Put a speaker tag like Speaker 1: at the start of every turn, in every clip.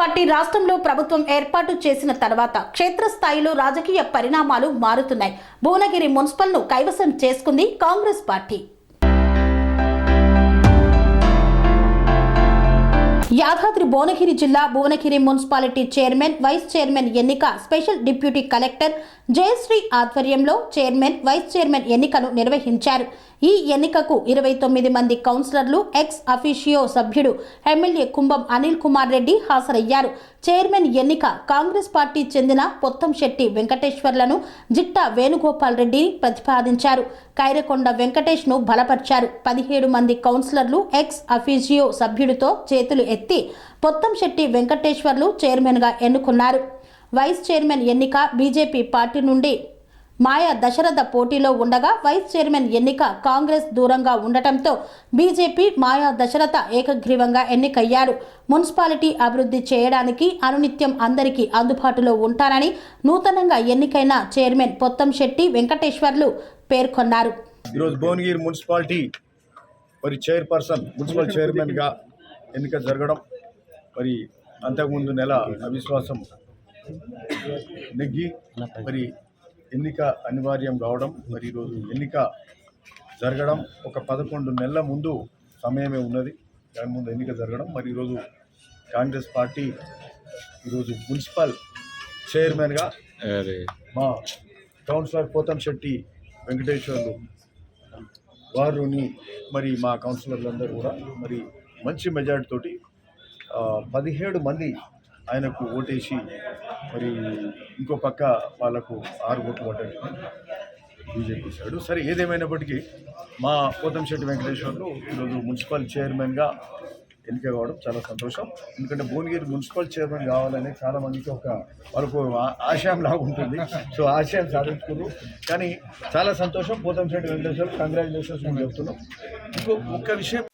Speaker 1: Party రాష్ట్రంలో ప్రభుత్వం ఏర్పాటు చేసిన తర్వాత క్షేత్రస్థాయిలో రాజకీయ పరిణామాలు మారుతున్నాయి. భువనగిరి మున్సిపల్ను కైవసం చేసుకుంది కాంగ్రెస్ పార్టీ. యాదాద్రి భువనగిరి జిల్లా Bhuvanagiri municipality chairman, vice chairman ఎన్నిక స్పెషల్ డిప్యూటీ కలెక్టర్ జయశ్రీ ఆధ్వర్యంలో చైర్మన్, వైస్ చైర్మన్ ఎన్నికను నిర్వహించారు. ఈ ఎన్నికకు 29 మంది కౌన్సిలర్లు, ఎక్స్ అఫీషియో సభ్యుడు ఎమ్మెల్యే కుంభం అనిల్ కుమార్ రెడ్డి హాజరయ్యారు. చైర్మన్ ఎన్నిక కాంగ్రెస్ పార్టీ చెందిన పొత్తంశెట్టి వెంకటేశ్వర్లను జిట్టా వేణుగోపాల్ రెడ్డి ప్రతిపాదించారు. కైరకొండ వెంకటేష్ ను బలపరిచారు. 17 మంది కౌన్సిలర్లు, ఎక్స్ అఫీషియో సభ్యుడితో చేతులు ఎత్తి పొత్తంశెట్టి వెంకటేశ్వర్లు చైర్మన్ గా ఎన్నుకున్నారు. వైస్ చైర్మన్ ఎన్నిక బీజేపీ పార్టీ నుండి మాయా దశరథ పోటీలో ఉండగా వైస్ చైర్మన్ ఎన్నిక కాంగ్రెస్ దూరంగా ఉండటంతో బీజేపీ మాయా దశరథ ఏకగ్రీవంగా ఎన్నికయ్యారు. మున్సిపాలిటీ అభివృద్ధి చేయడానికి అనునిత్యం అందరికీ అందుబాటులో ఉంటారని నూతనంగా ఎన్నికైన చైర్మన్ పొత్తంశెట్టి వెంకటేశ్వర్లు పేర్కొన్నారు.
Speaker 2: ఈరోజు భువనగిరి మున్సిపాలిటీ మరి చైర్పర్సన్, మున్సిపల్ చైర్మన్గా ఎన్నిక జరగడం, మరి అంతకుముందు నెల అవిశ్వాసం నెగ్గి మరి ఎన్నిక అనివార్యం కావడం, మరి ఈరోజు ఎన్నిక జరగడం ఒక 11 నెలల ముందు సమయమే ఉన్నది. దాని ముందు ఎన్నిక జరగడం, మరి ఈరోజు కాంగ్రెస్ పార్టీ ఈరోజు మున్సిపల్ చైర్మన్గా మా కౌన్సిలర్ పొత్తంశెట్టి వెంకటేశ్వర్లు వారిని మరి మా కౌన్సిలర్లందరూ కూడా మరి మంచి మెజార్టీ తోటి 17 మంది ఆయనకు ఓటేసి మరి ఇంకో పక్క వాళ్ళకు 6 ఓట్లు పడ్డాయి బీజేపీ సైడు. సరే, ఏదేమైనప్పటికీ మా పొత్తంశెట్టి వెంకటేశ్వర్లు ఈరోజు మున్సిపల్ చైర్మన్గా ఎన్నిక కావడం చాలా సంతోషం. ఎందుకంటే భువనగిరి మున్సిపల్ చైర్మన్ కావాలనే చాలామందికి వాళ్ళకు ఆశయం లాగా ఉంటుంది. సో ఆశయం సాధించుకున్నారు. కానీ చాలా సంతోషం. పొత్తంశెట్టి వెంకటేశ్వర్లు కంగ్రాచులేషన్స్ మేము చెప్తున్నాం. ఒక్క విషయం,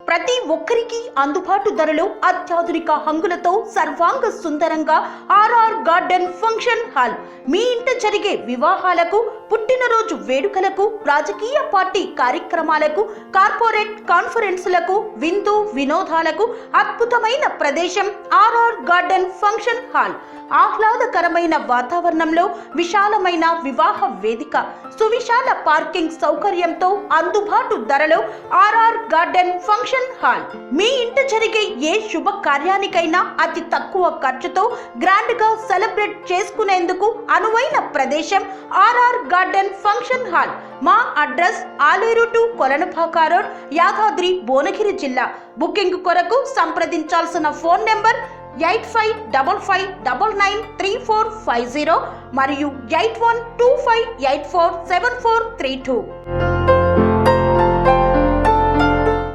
Speaker 1: ప్రతి ఒక్కరికి అందుబాటు ధరలో అత్యాధునిక హంగులతో సర్వాంగ సుందరంగా ఆర్ఆర్ గార్డెన్ ఫంక్షన్ హాల్. మీ ఇంట జరిగే వివాహాలకు, పుట్టినరోజు వేడుకలకు, రాజకీయ పార్టీ కార్యక్రమాలకు, కార్పొరేట్ కాన్ఫరెన్సులకు, విందు వినోదాలకు అద్భుతమైన ప్రదేశం ఆర్ఆర్ గార్డెన్ ఫంక్షన్ హాల్. ఆహ్లాదకరమైన వాతావరణంలో విశాలమైన వివాహ వేదిక, సువిశాల పార్కింగ్ సౌకర్యంతో అందుబాటు ధరలో ఆర్ఆర్ గార్డెన్ ఫంక్షన్ హాల్. మీ ఇంట జరిగే ఏ శుభ కార్యానికైనా అతి తక్కువ ఖర్చుతో గ్రాండ్ గా సెలబ్రేట్ చేసుకునేందుకు అనువైన ప్రదేశం ఆర్ఆర్ గార్డెన్ ఫంక్షన్ హాల్. మా address Aleru to Kolanupaka road, Yadadri Bhuvanagiri జిల్లా. బుకింగ్ కొరకు సంప్రదించాల్సిన ఫోన్ నెంబర్ 8555993450 మరియు 8125847432.